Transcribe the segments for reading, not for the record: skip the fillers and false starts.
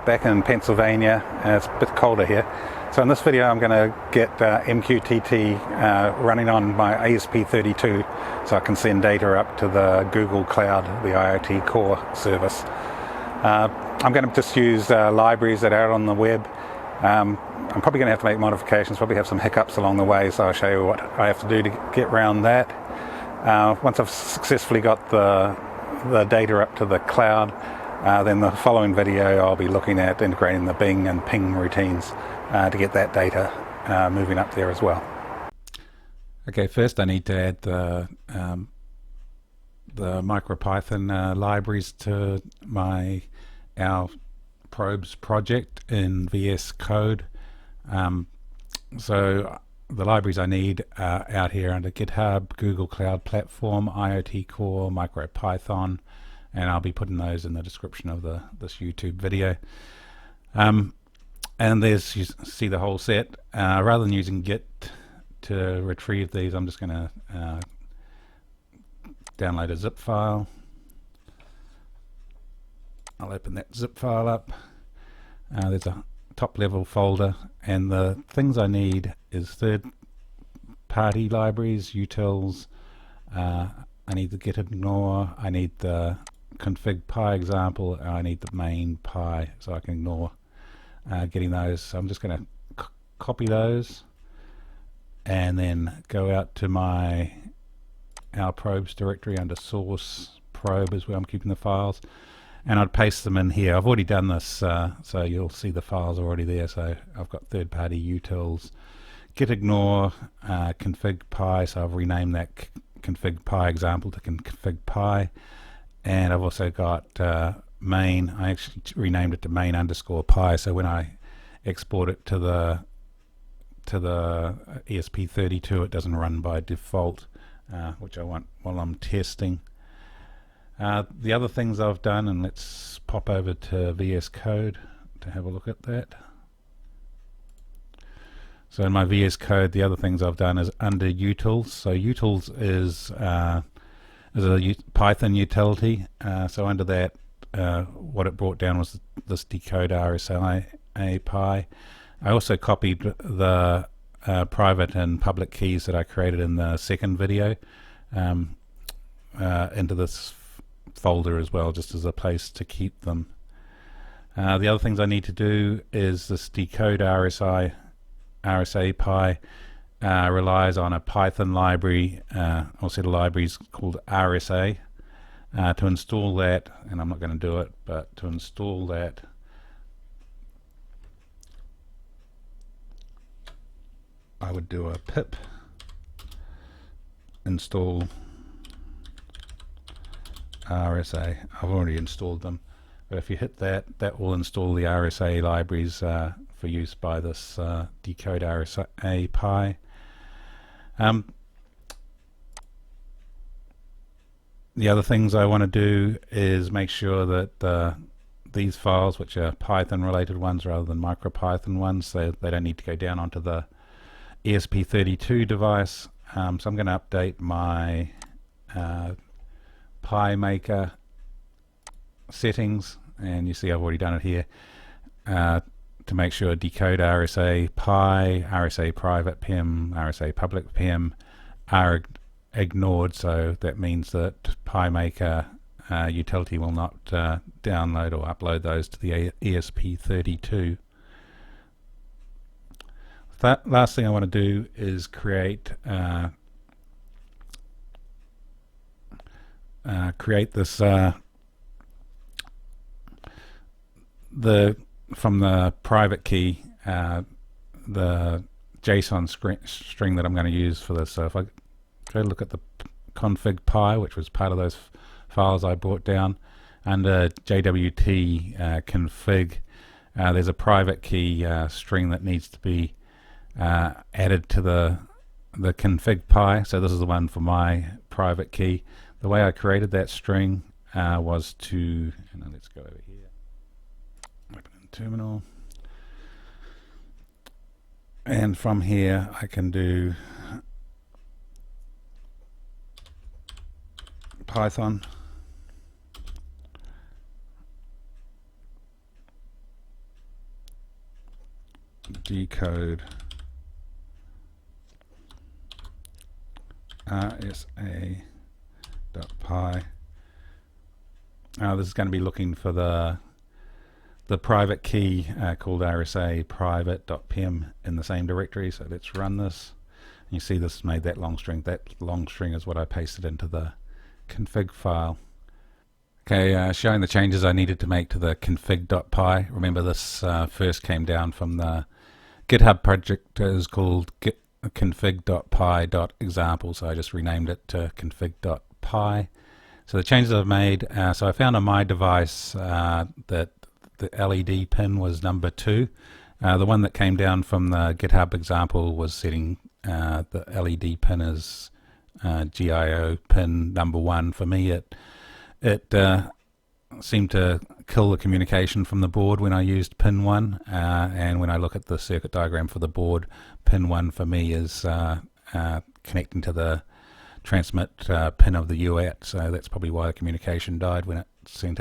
back in Pennsylvania. It's a bit colder here. So in this video I'm going to get MQTT running on my esp32 so I can send data up to the Google Cloud, the IoT core service. I'm going to just use libraries that are out on the web. I'm probably going to have to make modifications, probably have some hiccups along the way, so I'll show you what I have to do to get around that. Once I've successfully got the data up to the cloud, then the following video I'll be looking at integrating the Bing and Ping routines to get that data moving up there as well. Okay, first I need to add the MicroPython libraries to ourProbes project in VS Code. So the libraries I need are out here under GitHub, Google Cloud Platform, IoT Core, MicroPython, and I'll be putting those in the description of this YouTube video. And there's, you see the whole set. Rather than using Git to retrieve these, I'm just going to download a zip file. I'll open that zip file up. There's a top level folder, and the things I need is third-party libraries, utils. I need the gitignore, I need the config.py example, and I need the main.py, so I can ignore getting those. So I'm just going to copy those and then go out to my ourProbes directory under source probe is where I'm keeping the files, and I'd paste them in here. I've already done this, so you'll see the files already there. So I've got third-party utils, gitignore, config.py, so I've renamed that config.py example to config.py, and I've also got main. I actually renamed it to main_py, so when I export it to the esp32 it doesn't run by default, which I want while I'm testing. The other things I've done, and let's pop over to VS Code to have a look at that. So in my VS Code, the other things I've done is under utils. So utils is a Python utility. So under that, what it brought down was this decode RSA py. I also copied the private and public keys that I created in the second video into this folder as well, just as a place to keep them. The other things I need to do is this decode RSA py relies on a Python library or set of libraries called RSA. To install that, and I'm not going to do it, but to install that, I would do a pip install RSA. I've already installed them, but if you hit that, that will install the RSA libraries for use by this decode RSA py. The other things I want to do is make sure that these files, which are Python related ones rather than MicroPython ones, they don't need to go down onto the esp32 device. So I'm going to update my PyMaker settings, and you see I've already done it here, to make sure decode RSA py, RSA private pim, RSA public pim are ignored. So that means that PyMaker utility will not download or upload those to the esp32. That last thing I want to do is create this from the private key, the JSON string that I'm going to use for this. So if I go look at the config.py, which was part of those files I brought down, under JWT config, there's a private key string that needs to be added to the config.py. So this is the one for my private key. The way I created that string was to, let's go over here, open in terminal, and from here I can do Python decode rsa.py. This is going to be looking for the private key called rsa private.pem in the same directory. So let's run this. You see this made that long string. That long string is what I pasted into the config file. Okay, showing the changes I needed to make to the config.py. Remember, this first came down from the GitHub project. It was called config.py.example, so I just renamed it to config.py. So the changes I've made, so I found on my device that the LED pin was number 2. The one that came down from the GitHub example was setting the LED pin as GIO pin number 1. For me, it seemed to kill the communication from the board when I used pin 1, and when I look at the circuit diagram for the board, pin 1 for me is connecting to the transmit pin of the UAT, so that's probably why the communication died when it sent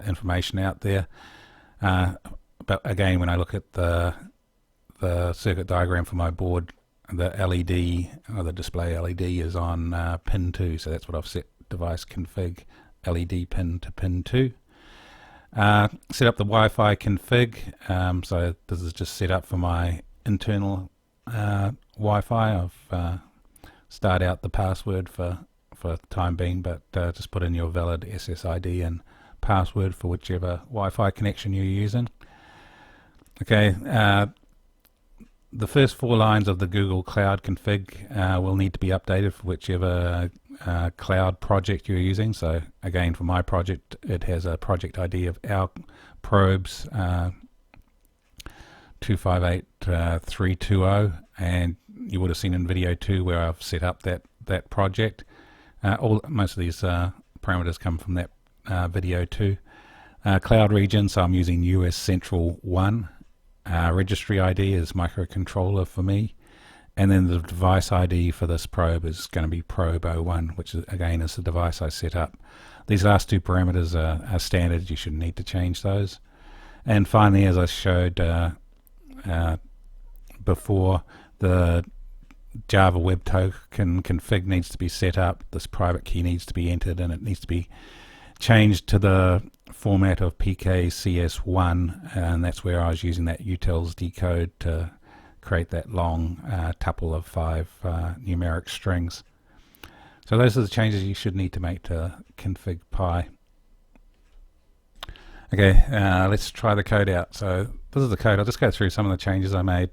information out there. But again, when I look at the circuit diagram for my board, the LED, or the display LED, is on pin 2, so that's what I've set device config LED pin to pin 2. Set up the Wi-Fi config, so this is just set up for my internal Wi-Fi. I've starred out the password for the time being, but just put in your valid SSID and password for whichever Wi-Fi connection you're using. Okay, the first 4 lines of the Google Cloud config will need to be updated for whichever cloud project you're using. So again, for my project, it has a project ID of ourProbes 258320, and you would have seen in video 2 where I've set up that project. Most of these parameters come from that video 2. Cloud region, so I'm using US Central 1. Registry ID is microcontroller for me, and then the device ID for this probe is going to be probe 01, which is, again, is the device I set up. These last 2 parameters are standard. You shouldn't need to change those. And finally, as I showed before, the Java Web Token config needs to be set up. This private key needs to be entered, and it needs to be changed to the format of PKCS1, and that's where I was using that utils decode to create that long tuple of 5 numeric strings. So those are the changes you should need to make to config.py. Okay, let's try the code out. So this is the code. I'll just go through some of the changes I made.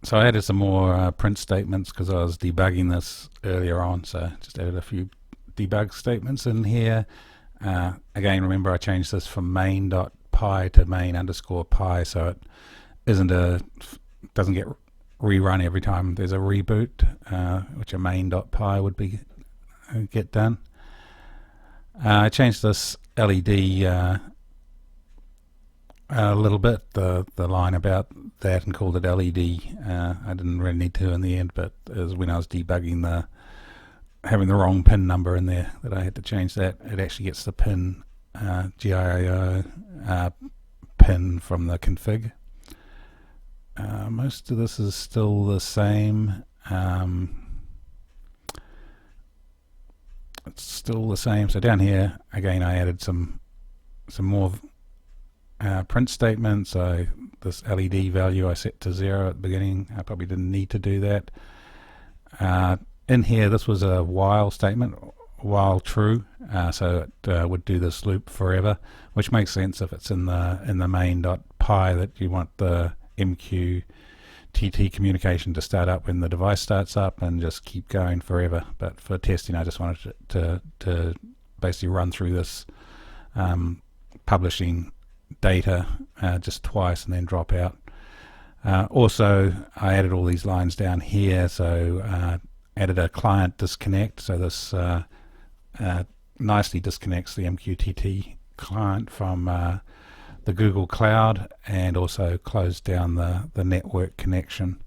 So I added some more print statements because I was debugging this earlier on, so just added a few debug statements in here. Again, remember I changed this from main.py to main_py, so it doesn't get rerun every time there's a reboot, which a main.py would be get done. I changed this LED a little bit, the line about that, and called it LED. I didn't really need to in the end, but it was when I was debugging having the wrong pin number in there that I had to change that. It actually gets the pin GIO pin from the config. Most of this is still the same. It's still the same. So down here again, I added some more print statements. So this LED value I set to 0 at the beginning. I probably didn't need to do that. In here, this was a while statement, while true, so it would do this loop forever, which makes sense if it's in the main.py that you want the MQTT communication to start up when the device starts up and just keep going forever. But for testing, I just wanted to basically run through this publishing data just twice and then drop out. Also, I added all these lines down here, so added a client disconnect, so this nicely disconnects the MQTT client from the Google Cloud, and also closed down the network connection.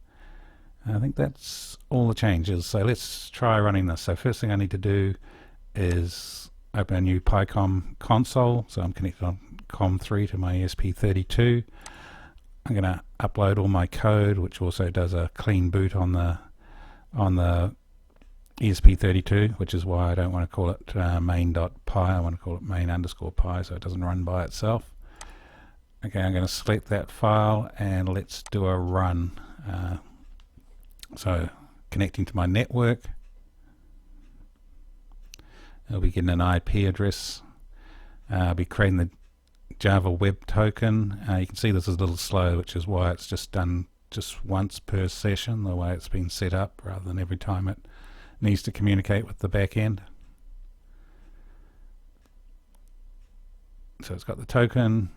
I think that's all the changes. So let's try running this. So first thing I need to do is open a new PyCom console. So I'm connected on COM3 to my esp32. I'm going to upload all my code, which also does a clean boot on the esp32, which is why I don't want to call it main.py. I want to call it main_py so it doesn't run by itself. Okay, I'm going to select that file and let's do a run. So connecting to my network, I'll be getting an IP address. I'll be creating the Java web token. You can see this is a little slow, which is why it's just done just once per session, the way it's been set up, rather than every time it needs to communicate with the back end. So it's got the token.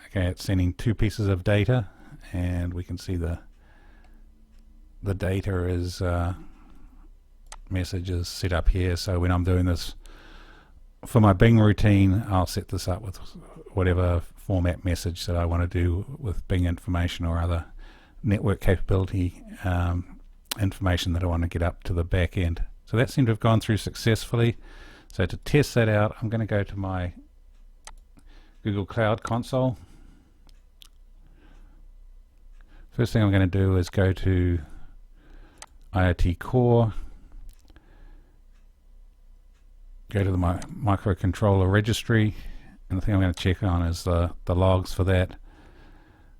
Okay, it's sending 2 pieces of data, and we can see the data is messages set up here. So when I'm doing this for my Bing routine, I'll set this up with whatever format message that I want to do with Bing information or other network capability information that I want to get up to the back end. So that seemed to have gone through successfully. So to test that out, I'm going to go to my Google Cloud Console. First thing I'm going to do is go to IoT Core, go to the microcontroller registry, and the thing I'm going to check on is the logs for that.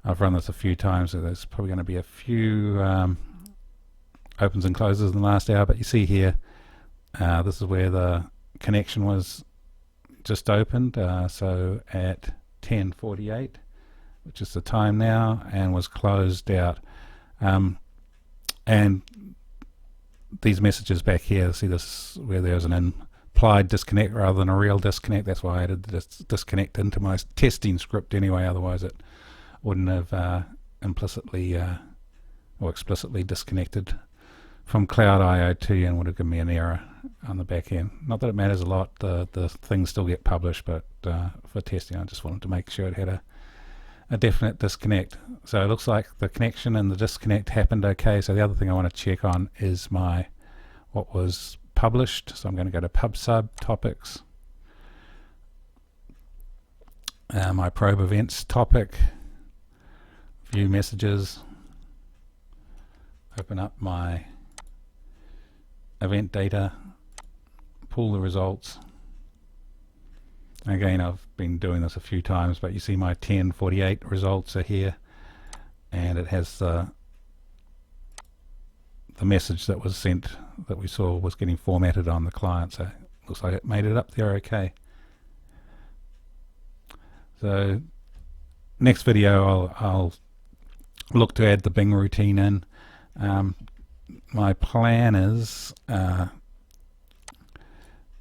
I've run this a few times, so there's probably going to be a few opens and closes in the last hour, but you see here, this is where the connection was just opened, so at 10:48, which is the time now, and was closed out. And these messages back here, see this where there's an implied disconnect rather than a real disconnect. That's why I added this disconnect into my testing script anyway, otherwise it wouldn't have implicitly or explicitly disconnected from Cloud IoT and would have given me an error on the back end. Not that it matters a lot, the things still get published, but for testing I just wanted to make sure it had a definite disconnect. So it looks like the connection and the disconnect happened okay. So the other thing I want to check on is what was published. So I'm going to go to PubSub topics, my probe events topic, view messages, open up my event data, pull the results. Again, I've been doing this a few times, but you see my 10:48 results are here, and it has the message that was sent that we saw was getting formatted on the client, so it looks like it made it up there okay. So next video I'll look to add the Bing routine in. My plan is in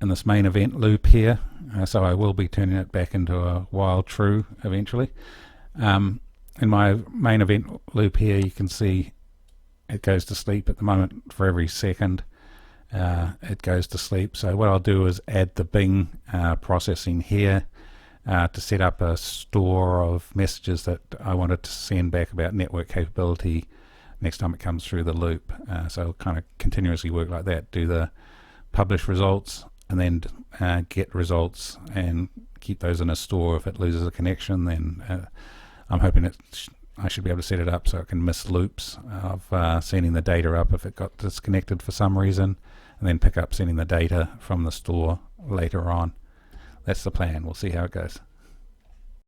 this main event loop here, so I will be turning it back into a while true eventually. In my main event loop here, you can see it goes to sleep at the moment. For every second it goes to sleep. So what I'll do is add the Bing processing here to set up a store of messages that I wanted to send back about network capability next time it comes through the loop. So I'll kind of continuously work like that, do the publish results and then get results and keep those in a store. If it loses a connection, then I'm hoping I should be able to set it up so it can miss loops of sending the data up if it got disconnected for some reason, and then pick up sending the data from the store later on. That's the plan. We'll see how it goes.